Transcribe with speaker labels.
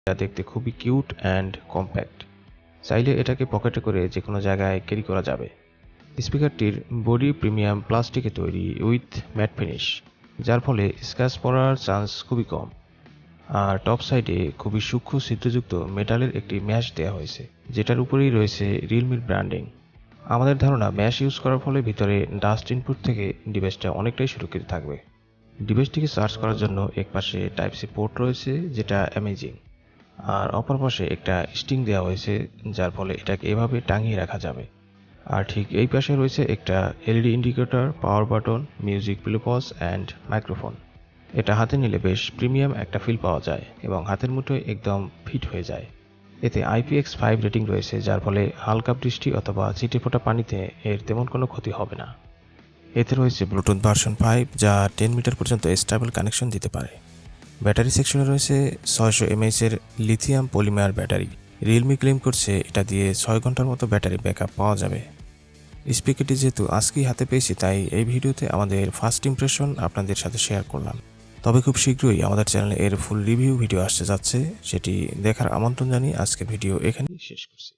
Speaker 1: এটা দেখতে খুবই কিউট অ্যান্ড কম্প্যাক্ট। চাইলে এটাকে পকেটে করে যে কোনো জায়গায় ক্যারি করা যাবে। স্পিকারটির বডি প্রিমিয়াম প্লাস্টিকে তৈরি উইথ ম্যাট ফিনিশ, যার ফলে স্ক্র্যাচ পড়ার চান্স খুবই কম। আর টপ সাইডে খুবই সূক্ষ্ম ছিদ্রযুক্ত মেটালের একটি ম্যাশ দেওয়া হয়েছে, যেটার উপরেই রয়েছে রিয়েলমির ব্র্যান্ডিং। আমাদের ধারণা ম্যাশ ইউজ করার ফলে ভিতরে ডাস্ট ইনপুট থেকে ডিভাইসটা অনেকটাই সুরক্ষিত থাকবে। ডিভাইসটিকে চার্জ করার জন্য একপাশে টাইপ সি পোর্ট রয়েছে, যেটা অ্যামেজিং, আর অপর পাশে একটা স্টিং দেওয়া হয়েছে, যার ফলে এটাকে এভাবে টাঙিয়ে রাখা যাবে। আর ঠিক এই পাশে রয়েছে একটা LED indicator, power button, music play pause and microphone. এটা হাতে নিলে বেশ প্রিমিয়াম একটা ফিল পাওয়া যায় এবং হাতের মুঠোয় একদম ফিট হয়ে যায়। এতে IPX5 রেটিং রয়েছে, যার ফলে হালকা বৃষ্টি অথবা ছিটে ফোটা পানিতে এর তেমন কোনো ক্ষতি হবে না। এতে রয়েছে ব্লুটুথ ভার্সন 5, যা 10 মিটার পর্যন্ত স্টেবল কানেকশন দিতে পারে। ব্যাটারি সেকশনে রয়েছে 600 mAh এর lithium polymer battery. Realme claim করছে এটা দিয়ে 6 ঘন্টার মতো ব্যাটারি ব্যাকআপ পাওয়া যাবে। স্পিকারটি যেহেতু আজকেই হাতে পেয়েছি, তাই এই ভিডিওতে আমাদের ফার্স্ট ইমপ্রেশন আপনাদের সাথে শেয়ার করলাম। তবে খুব শীঘ্রই আমাদের চ্যানেলে এর ফুল রিভিউ ভিডিও আসতে যাচ্ছে, সেটি দেখার আমন্ত্রণ জানিয়ে আজকে ভিডিও এখানেই শেষ করছি।